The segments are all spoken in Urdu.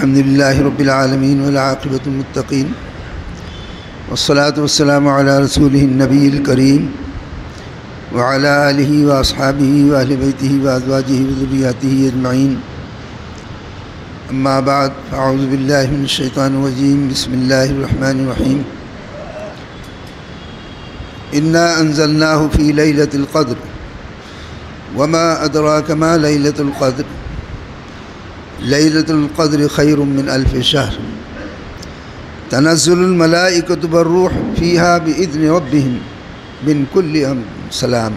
الحمد لله رب العالمين والعاقبة للمتقين والصلاة والسلام على رسوله النبي الكريم وعلى آله وأصحابه وأهل بيته وأزواجه وذرياته أجمعين. أما بعد فأعوذ بالله من الشيطان الرجيم. بسم الله الرحمن الرحيم. إنا أنزلناه في ليلة القدر وما أدراك ما ليلة القدر ليلة القدر خير من ألف شهر تنزل الملائكة والروح فيها بإذن ربهم من كل أمر سلام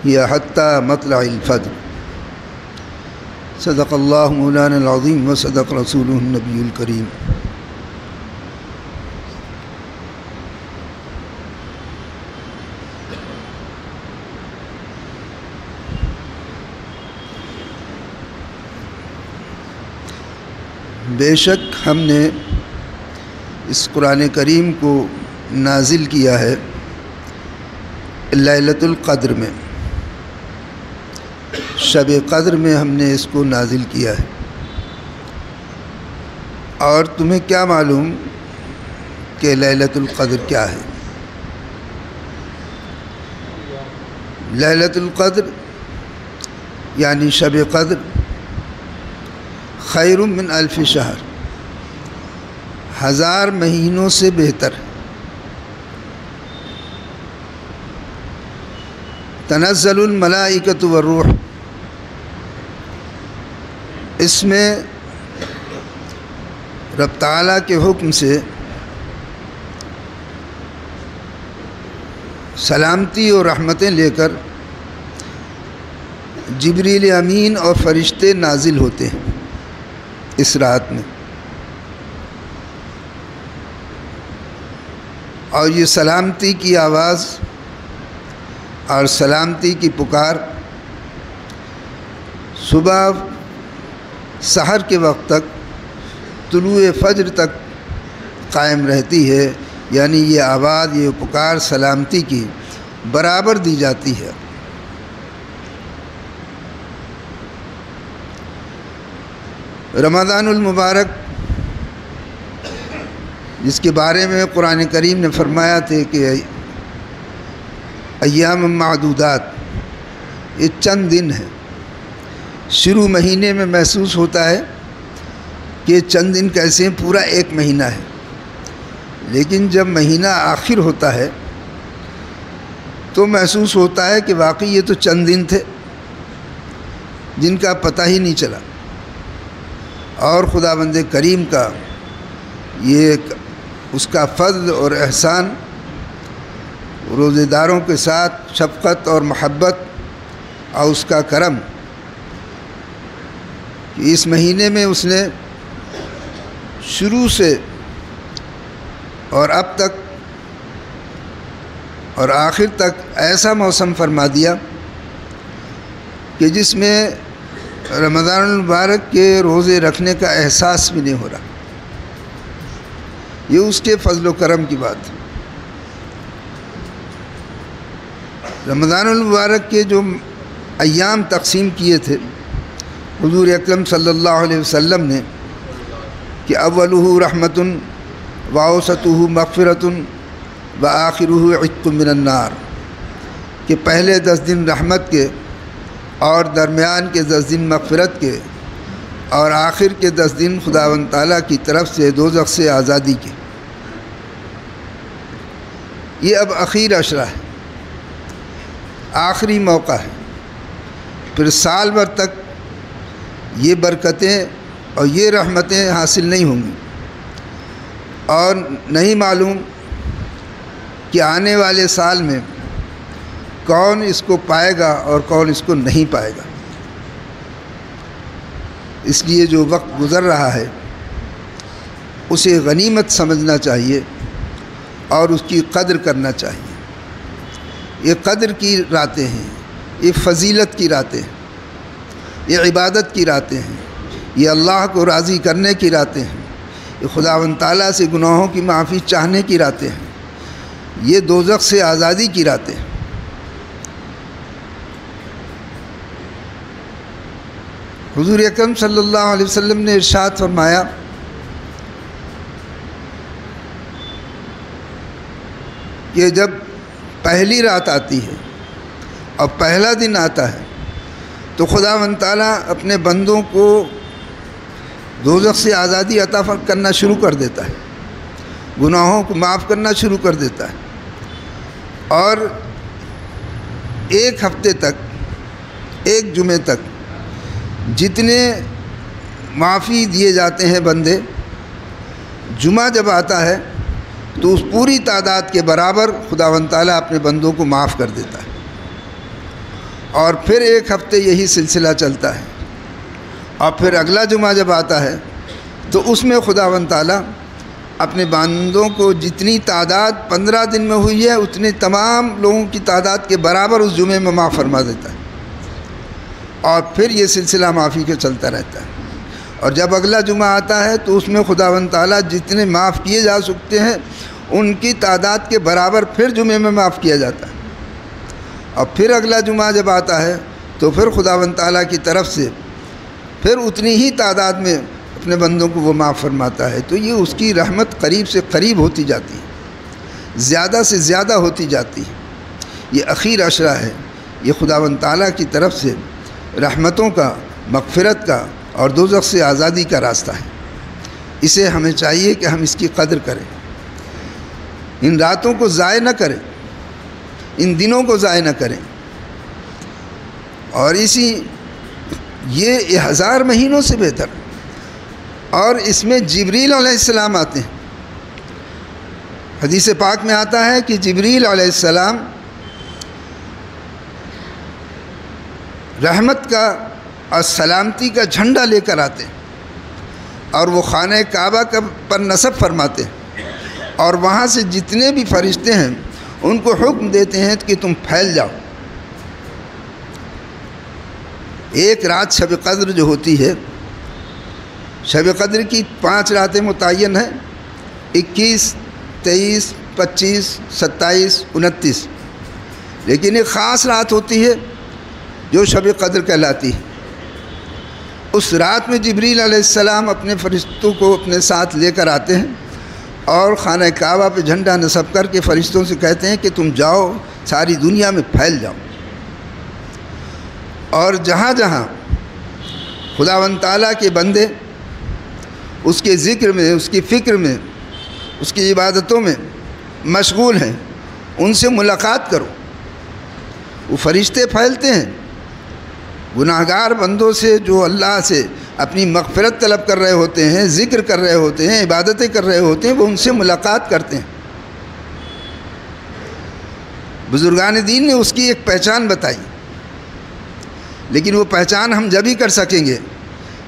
هي حتى مطلع الفجر. صدق الله مولانا العظيم وصدق رسوله النبي الكريم. بے شک ہم نے اس قرآن کریم کو نازل کیا ہے لیلۃ القدر میں، شب قدر میں ہم نے اس کو نازل کیا ہے. اور تمہیں کیا معلوم کہ لیلۃ القدر کیا ہے؟ لیلۃ القدر یعنی شب قدر خیر من الف شہر، 1000 مہینوں سے بہتر ہے. تنزل الملائکۃ والروح، اس میں رب تعالیٰ کے حکم سے سلامتی اور رحمتیں لے کر جبریل امین اور فرشتے نازل ہوتے ہیں اس رات میں. اور یہ سلامتی کی آواز اور سلامتی کی پکار صبح سحر کے وقت تک طلوع فجر تک قائم رہتی ہے. یعنی یہ آواز، یہ پکار سلامتی کی برابر دی جاتی ہے. رمضان المبارک، جس کے بارے میں قرآن کریم نے فرمایا تھے کہ ایام معدودات، یہ چند دن ہیں. شروع مہینے میں محسوس ہوتا ہے کہ چند دن کیسے ہیں، پورا ایک مہینہ ہے. لیکن جب مہینہ آخر ہوتا ہے تو محسوس ہوتا ہے کہ واقعی یہ تو چند دن تھے جن کا پتہ ہی نہیں چلا. اور خداوند کریم کا یہ اس کا فضل اور احسان، روزے داروں کے ساتھ شفقت اور محبت اور اس کا کرم کہ اس مہینے میں اس نے شروع سے اور اب تک اور آخر تک ایسا موسم فرما دیا کہ جس میں رمضان المبارک کے روزے رکھنے کا احساس بھی نہیں ہو رہا. یہ اس کے فضل و کرم کی بات ہے. رمضان المبارک کے جو ایام تقسیم کیے تھے حضور اکرم صلی اللہ علیہ وسلم نے کہ اولہ رحمۃ واوسطہ مغفرۃ وآخرہ عتق من النار، کہ پہلے 10 دن رحمت کے اور درمیان کے 10 دن مغفرت کے اور آخر کے 10 دن خداوند تعالیٰ کی طرف سے دوزخ سے آزادی کے. یہ اب اخیر عشرہ ہے، آخری موقع ہے. پھر سال بھر تک یہ برکتیں اور یہ رحمتیں حاصل نہیں ہوں گی، اور نہیں معلوم کہ آنے والے سال میں کون اس کو پائے گا اور کون اس کو نہیں پائے گا. اس لیے جو وقت گزر رہا ہے اسے غنیمت سمجھنا چاہیے اور اس کی قدر کرنا چاہیے. یہ قدر کی راتیں ہیں، یہ فضیلت کی راتیں ہیں، یہ عبادت کی راتیں ہیں، یہ اللہ کو راضی کرنے کی راتیں ہیں، یہ خداوند تعالیٰ سے گناہوں کی معافی چاہنے کی راتیں ہیں، یہ دوزخ سے آزادی کی راتیں ہیں. حضور اکرم صلی اللہ علیہ وسلم نے ارشاد فرمایا کہ جب پہلی رات آتی ہے اور پہلا دن آتا ہے تو خداوند تعالیٰ اپنے بندوں کو دوزخ سے آزادی عطا کرنا شروع کر دیتا ہے، گناہوں کو معاف کرنا شروع کر دیتا ہے، اور ایک ہفتے تک، ایک جمعے تک جتنے معافی دیے جاتے ہیں بندے، جمعہ جب آتا ہے تو اس پوری تعداد کے برابر خداوند تعالیٰ اپنے بندوں کو معاف کر دیتا ہے، اور پھر ایک ہفتے یہی سلسلہ چلتا ہے، اور پھر اگلا جمعہ جب آتا ہے تو اس میں خداوند تعالیٰ اپنے بندوں کو جتنی تعداد 15 دن میں ہوئی ہے اتنے تمام لوگوں کی تعداد کے برابر اس جمعے میں معاف فرما دیتا ہے، اور پھر یہ سلسلہ معافی کا چلتا رہتا ہے، اور جب اگلا جمعہ آتا ہے تو اس میں خداوند تعالیٰ جتنے معاف کیے جا سکتے ہیں ان کی تعداد کے برابر پھر جمعے میں معاف کیا جاتا ہے، اور پھر اگلا جمعہ جب آتا ہے تو پھر خداوند تعالیٰ کی طرف سے پھر اتنی ہی تعداد میں اپنے بندوں کو وہ معاف فرماتا ہے۔ تو یہ اس کی رحمت قریب سے قریب ہوتی جاتی ہے، زیادہ سے زیادہ ہوتی جاتی ہے۔ یہ اخیر عشرہ ہے، یہ خداوند تعالیٰ کی طرف سے رحمتوں کا، مغفرت کا اور دوزخ سے آزادی کا راستہ ہے۔ اسے ہمیں چاہیے کہ ہم اس کی قدر کریں، ان راتوں کو ضائع نہ کریں، ان دنوں کو ضائع نہ کریں، اور یہ 1000 مہینوں سے بہتر، اور اس میں جبریل علیہ السلام آتے ہیں۔ حدیث پاک میں آتا ہے کہ جبریل علیہ السلام رحمت کا اور سلامتی کا جھنڈا لے کر آتے ہیں، اور وہ خانہ کعبہ پر نصب فرماتے ہیں، اور وہاں سے جتنے بھی فرشتے ہیں ان کو حکم دیتے ہیں کہ تم پھیل جاؤ۔ ایک رات شب قدر جو ہوتی ہے، شب قدر کی 5 راتیں متعین ہیں، 21، 23، 25، 27، 29، لیکن ایک خاص رات ہوتی ہے جو شب قدر کہلاتی ہے۔ اس رات میں جبریل علیہ السلام اپنے فرشتوں کو اپنے ساتھ لے کر آتے ہیں، اور خانہ کعبہ پہ جھنڈا نصب کر کے فرشتوں سے کہتے ہیں کہ تم جاؤ، ساری دنیا میں پھیل جاؤ، اور جہاں جہاں خداوند تعالیٰ کے بندے اس کے ذکر میں، اس کی فکر میں، اس کی عبادتوں میں مشغول ہیں، ان سے ملاقات کرو۔ وہ فرشتے پھیلتے ہیں گناہگار بندوں سے جو اللہ سے اپنی مغفرت طلب کر رہے ہوتے ہیں، ذکر کر رہے ہوتے ہیں، عبادتیں کر رہے ہوتے ہیں، وہ ان سے ملاقات کرتے ہیں۔ بزرگان دین نے اس کی ایک پہچان بتائی، لیکن وہ پہچان ہم جب ہی کر سکیں گے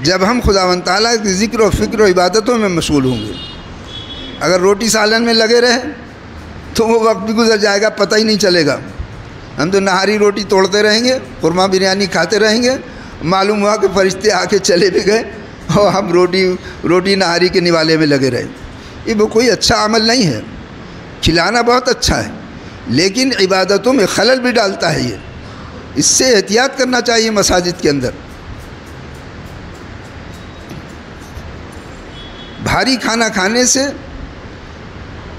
جب ہم خداوند تعالیٰ کی ذکر و فکر و عبادتوں میں مشغول ہوں گے۔ اگر روٹی سالن میں لگے رہے تو وہ وقت بھی گزر جائے گا، پتہ ہی نہیں چلے گا۔ ہم تو نہاری روٹی توڑتے رہیں گے، قورمہ بریانی کھاتے رہیں گے، معلوم ہوا کہ فرشتے آ کے چلے بھی گئے اور ہم روٹی نہاری کے نوالے میں لگے رہے۔ یہ وہ کوئی اچھا عمل نہیں ہے۔ کھلانا بہت اچھا ہے، لیکن عبادتوں میں خلل بھی ڈالتا ہے۔ یہ اس سے احتیاط کرنا چاہیے۔ مساجد کے اندر بھاری کھانا کھانے سے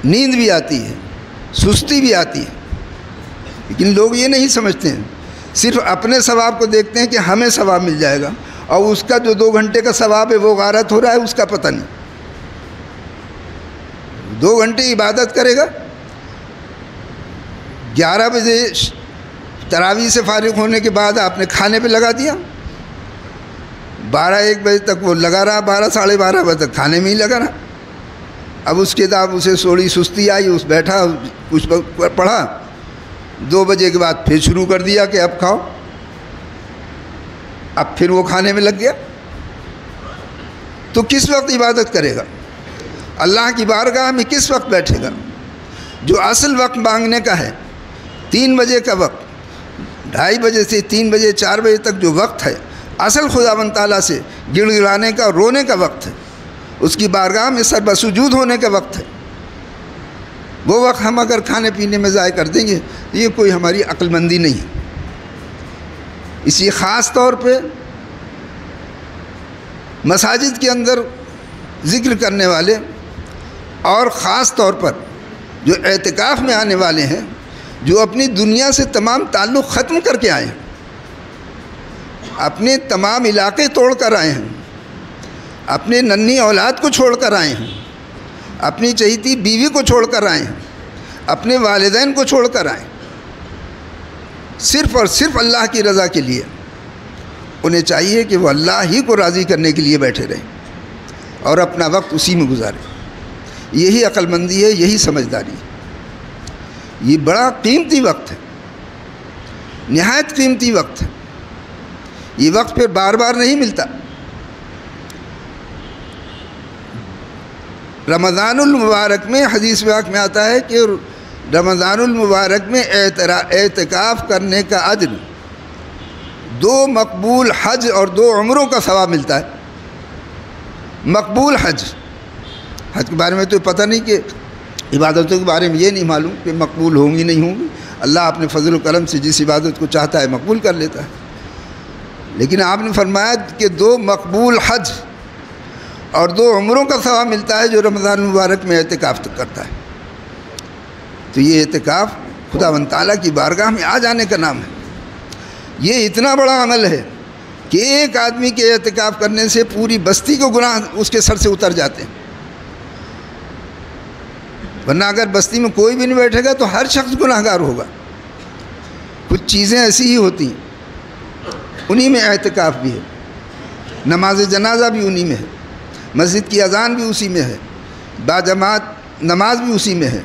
نیند بھی آتی ہے، سستی بھی آتی ہے، لیکن لوگ یہ نہیں سمجھتے ہیں، صرف اپنے ثواب کو دیکھتے ہیں کہ ہمیں ثواب مل جائے گا، اور اس کا جو 2 گھنٹے کا ثواب ہے وہ غارت ہو رہا ہے، اس کا پتہ نہیں۔ 2 گھنٹے عبادت کرے گا، 11 بجے تراویح سے فارغ ہونے کے بعد آپ نے کھانے پہ لگا دیا، 12-1 بجے تک وہ لگا رہا، 12 ساڑھے 12 بجے تک کھانے میں ہی لگا رہا۔ اب اس کے بعد اسے تھوڑی سستی آئی، اس بیٹھا کچھ پڑھا، 2 بجے کے بعد پھر شروع کر دیا کہ اب کھاؤ، اب پھر وہ کھانے میں لگ گیا۔ تو کس وقت عبادت کرے گا؟ اللہ کی بارگاہ میں کس وقت بیٹھے گا؟ جو اصل وقت مانگنے کا ہے، 3 بجے کا وقت، 2:30 بجے سے 3 بجے 4 بجے تک جو وقت ہے، اصل خداوند تعالیٰ سے گڑ گڑانے کا، رونے کا وقت ہے، اس کی بارگاہ میں سر بسجود ہونے کا وقت ہے۔ وہ وقت ہم اگر کھانے پینے میں ضائع کر دیں گے تو یہ کوئی ہماری عقل مندی نہیں ہے۔ اسی خاص طور پہ مساجد کے اندر ذکر کرنے والے اور خاص طور پر جو اعتکاف میں آنے والے ہیں، جو اپنی دنیا سے تمام تعلق ختم کر کے آئے ہیں، اپنے تمام علاقے توڑ کر آئے ہیں، اپنے ننھی اولاد کو چھوڑ کر آئے ہیں، اپنی چہیتی بیوی کو چھوڑ کر آئے ہیں، اپنے والدین کو چھوڑ کر آئے، صرف اور صرف اللہ کی رضا کے لیے، انہیں چاہیے کہ وہ اللہ ہی کو راضی کرنے کے لیے بیٹھے رہیں اور اپنا وقت اسی میں گزاریں۔ یہی عقل مندی ہے، یہی سمجھداری ہے۔ یہ بڑا قیمتی وقت ہے، نہایت قیمتی وقت ہے۔ یہ وقت پھر بار بار نہیں ملتا۔ رمضان المبارک میں حدیث پاک میں آتا ہے کہ رمضان المبارک میں اعتکاف کرنے کا اجر 2 مقبول حج اور 2 عمروں کا ثواب ملتا ہے۔ مقبول حج کے بارے میں تو پتہ نہیں، کہ عبادتوں کے بارے میں یہ نہیں معلوم کہ مقبول ہوں گی نہیں ہوں گی۔ اللہ اپنے فضل و کرم سے جس عبادت کو چاہتا ہے مقبول کر لیتا ہے، لیکن آپ نے فرمایا کہ 2 مقبول حج اور 2 عمروں کا ثواب ملتا ہے جو رمضان المبارک میں اعتکاف کرتا ہے۔ تو یہ اعتکاف خداوند تعالیٰ کی بارگاہ میں آ جانے کا نام ہے۔ یہ اتنا بڑا عمل ہے کہ ایک آدمی کے اعتکاف کرنے سے پوری بستی کو گناہ اس کے سر سے اتر جاتے ہیں، ورنہ اگر بستی میں کوئی بھی نہیں بیٹھے گا تو ہر شخص گناہ گار ہوگا۔ کچھ چیزیں ایسی ہی ہوتی ہیں، انہی میں اعتکاف بھی ہے، نماز جنازہ بھی انہی میں ہے، مسجد کی اذان بھی اسی میں ہے، باجماعت نماز بھی اسی میں ہے،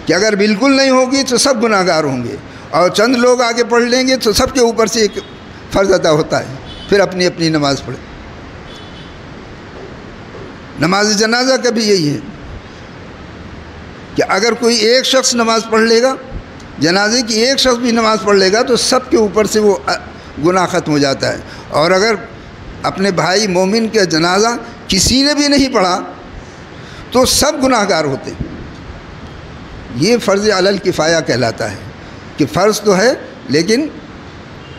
کہ اگر بالکل نہیں ہوگی تو سب گناہ گار ہوں گے، اور چند لوگ آگے پڑھ لیں گے تو سب کے اوپر سے ایک فرض ادا ہوتا ہے، پھر اپنی اپنی نماز پڑھیں۔ نماز جنازہ کا بھی یہی ہے کہ اگر کوئی ایک شخص نماز پڑھ لے گا، جنازے کی ایک شخص بھی نماز پڑھ لے گا تو سب کے اوپر سے وہ گناہ ختم ہو جاتا ہے، اور اگر اپنے بھائی مومن کا جنازہ کسی نے بھی نہیں پڑھا تو سب گناہ گار ہوتے ہیں۔ یہ فرض علی الکفایہ کہلاتا ہے کہ فرض تو ہے لیکن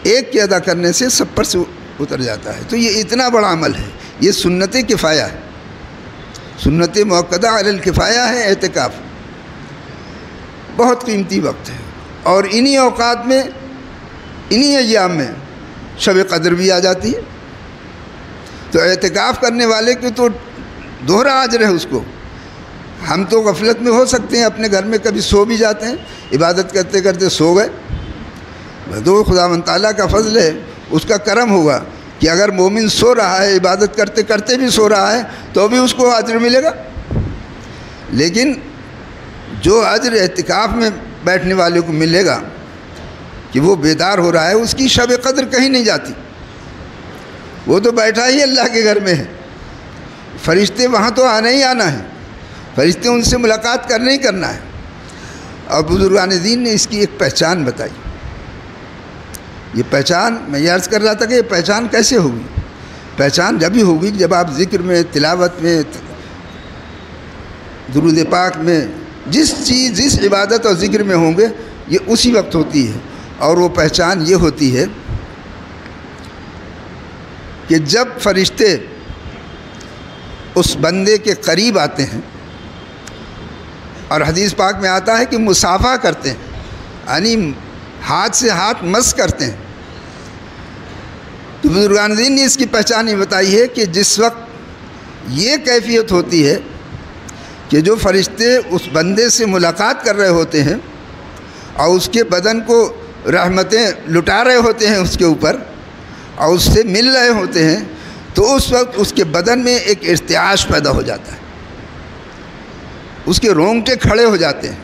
ایک کے ادا کرنے سے سب پر سے اتر جاتا ہے۔ تو یہ اتنا بڑا عمل ہے، یہ سنت کفایہ ہے، سنت مؤکدہ علی الکفایہ ہے اعتکاف۔ بہت قیمتی وقت ہے، اور انہی اوقات میں، انہی ایام میں شب قدر بھی آ جاتی ہے۔ تو اعتکاف کرنے والے کی تو دوہرا اجر ہے اس کو۔ ہم تو غفلت میں ہو سکتے ہیں، اپنے گھر میں کبھی سو بھی جاتے ہیں، عبادت کرتے کرتے سو گئے، تو خداوند تعالیٰ کا فضل ہے، اس کا کرم ہوگا کہ اگر مومن سو رہا ہے، عبادت کرتے کرتے بھی سو رہا ہے تو بھی اس کو اجر ملے گا۔ لیکن جو اجر اعتکاف میں بیٹھنے والے کو ملے گا کہ وہ بیدار ہو رہا ہے، اس کی شب قدر کہیں نہیں جاتی، وہ تو بیٹھا ہی اللہ کے گھر میں ہے۔ فرشتے وہاں تو آنا ہی آنا ہے، فرشتے ان سے ملاقات کرنا ہی کرنا ہے۔ اور بزرگان دین نے اس کی ایک پہچان بتائی۔ یہ پہچان میں یہ عرض کر رہا تھا کہ یہ پہچان کیسے ہوگی؟ پہچان جب ہی ہوگی جب آپ ذکر میں، تلاوت میں، درود پاک میں، جس عبادت اور ذکر میں ہوں گے، یہ اسی وقت ہوتی ہے۔ اور وہ پہچان یہ ہوتی ہے کہ جب فرشتے اس بندے کے قریب آتے ہیں، اور حدیث پاک میں آتا ہے کہ مصافحہ کرتے ہیں، یعنی ہاتھ سے ہاتھ مس کرتے ہیں، تو بزرگان دین نے اس کی پہچان یہ بتائی ہے کہ جس وقت یہ کیفیت ہوتی ہے کہ جو فرشتے اس بندے سے ملاقات کر رہے ہوتے ہیں اور اس کے بدن کو رحمتیں لٹا رہے ہوتے ہیں اس کے اوپر، اور اس سے مل رہے ہوتے ہیں، تو اس وقت اس کے بدن میں ایک ارتعاش پیدا ہو جاتا ہے، اس کے رونگٹے کھڑے ہو جاتے ہیں،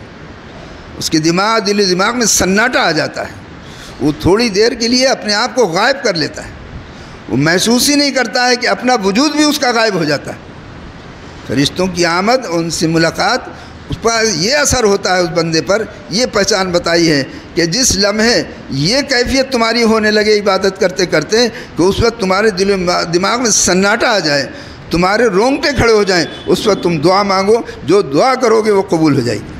اس کے دل و دماغ میں سناٹا آ جاتا ہے، وہ تھوڑی دیر کے لیے اپنے آپ کو غائب کر لیتا ہے، وہ محسوس ہی نہیں کرتا ہے کہ اپنا وجود بھی اس کا غائب ہو جاتا ہے۔ فرشتوں کی آمد اور ان سے ملاقات، اس پر یہ اثر ہوتا ہے اس بندے پر۔ یہ پہچان بتائی ہے کہ جس لمحے یہ کیفیت تمہاری ہونے لگے عبادت کرتے کرتے کہ اس وقت تمہارے دل و دماغ میں سناٹا آ جائے، تمہارے رونگٹے کھڑے ہو جائیں، اس وقت تم دعا مانگو، جو دعا کرو گے وہ قبول ہو جائے گی۔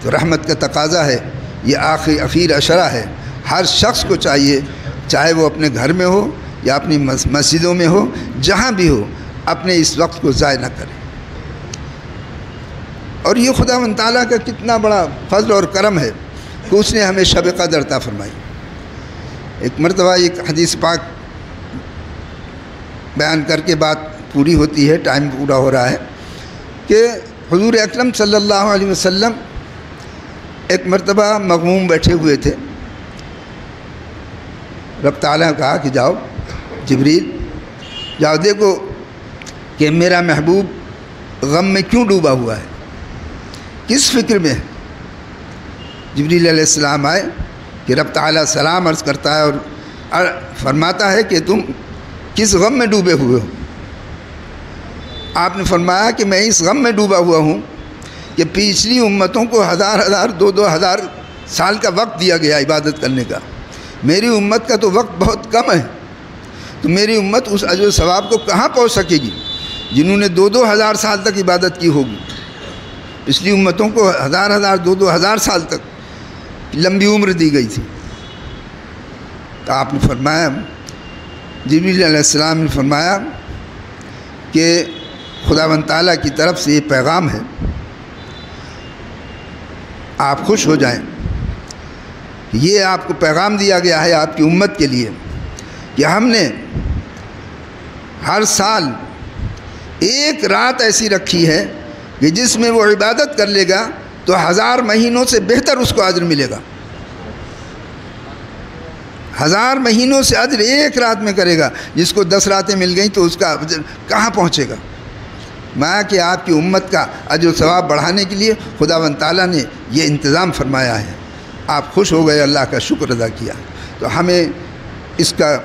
تو رحمت کا تقاضا ہے، یہ اخیر عشرہ ہے، ہر شخص کو چاہیے چاہے وہ اپنے گھر میں ہو یا اپنی مسجدوں میں ہو، جہاں بھی ہو، اپنے اس وقت کو ضائع نہ کرے۔ اور یہ خداوند تعالیٰ کا کتنا بڑا فضل اور کرم ہے کہ اس نے ہمیں شب قدر عطا فرمائی۔ ایک مرتبہ ایک حدیث پاک بیان کر کے بات پوری ہوتی ہے، ٹائم پورا ہو رہا ہے، کہ حضور اکرم صلی اللہ علیہ وسلم ایک مرتبہ مغموم بیٹھے ہوئے تھے۔ رب تعالیٰ نے کہا کہ جاؤ جبریل، جاؤ دیکھو کہ میرا محبوب غم میں کیوں ڈوبا ہوا ہے، کس فکر میں ہے۔ جبریل علیہ السلام آئے کہ رب تعالیٰ سلام عرض کرتا ہے اور فرماتا ہے کہ تم کس غم میں ڈوبے ہوئے ہو۔ آپ نے فرمایا کہ میں اس غم میں ڈوبا ہوا ہوں کہ پچھلی امتوں کو ہزار دو ہزار سال کا وقت دیا گیا عبادت کرنے کا، میری امت کا تو وقت بہت کم ہے، تو میری امت اس اجر و ثواب کو کہاں پہنچ سکے گی جنہوں نے دو ہزار سال تک عبادت کی ہوگی۔ پچھلی امتوں کو ہزار دو ہزار سال تک لمبی عمر دی گئی تھی۔ تو آپ نے فرمایا، جبریل علیہ السلام نے فرمایا کہ خداوند تعالیٰ کی طرف سے یہ پیغام ہے، آپ خوش ہو جائیں، یہ آپ کو پیغام دیا گیا ہے آپ کی امت کے لیے کہ ہم نے ہر سال ایک رات ایسی رکھی ہے کہ جس میں وہ عبادت کر لے گا تو 1000 مہینوں سے بہتر اس کو اجر ملے گا۔ 1000 مہینوں سے اجر ایک رات میں کرے گا، جس کو 10 راتیں مل گئیں تو اس کا اجر کہاں پہنچے گا۔ میں کہ آپ کی امت کا اجر و ثواب بڑھانے کے لیے خداوند تعالیٰ نے یہ انتظام فرمایا ہے۔ آپ خوش ہو گئے، اللہ کا شکر ادا کیا۔ تو ہمیں اس کا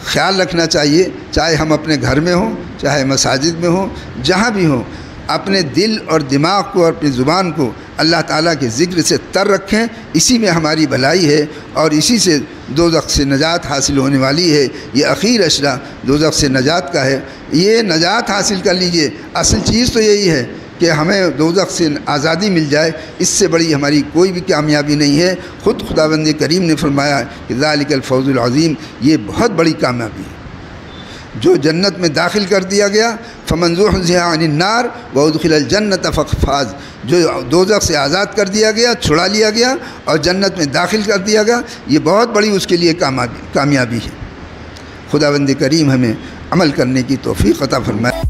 خیال رکھنا چاہیے، چاہے ہم اپنے گھر میں ہوں، چاہے مساجد میں ہوں، جہاں بھی ہوں، اپنے دل اور دماغ کو اور اپنی زبان کو اللہ تعالیٰ کے ذکر سے تر رکھیں، اسی میں ہماری بھلائی ہے اور اسی سے دوزخ سے نجات حاصل ہونے والی ہے۔ یہ اخیر اشرا دوزخ سے نجات کا ہے، یہ نجات حاصل کر لیجئے۔ اصل چیز تو یہی ہے کہ ہمیں دوزخ سے آزادی مل جائے، اس سے بڑی ہماری کوئی بھی کامیابی نہیں ہے۔ خود خداوند کریم نے فرمایا کہ ذالک الفوز العظیم، یہ بہت بڑی کامیابی ہے۔ جو جنت میں داخل کر دیا گیا، فمن زحزح عن النار وادخل الجنۃ فقد فاز، جو دوزخ سے آزاد کر دیا گیا، چھڑا لیا گیا اور جنت میں داخل کر دیا گیا، یہ بہت بڑی اس کے لیے کامیابی ہے۔ خداوند کریم ہمیں عمل کرنے کی توفیق عطا فرمائے۔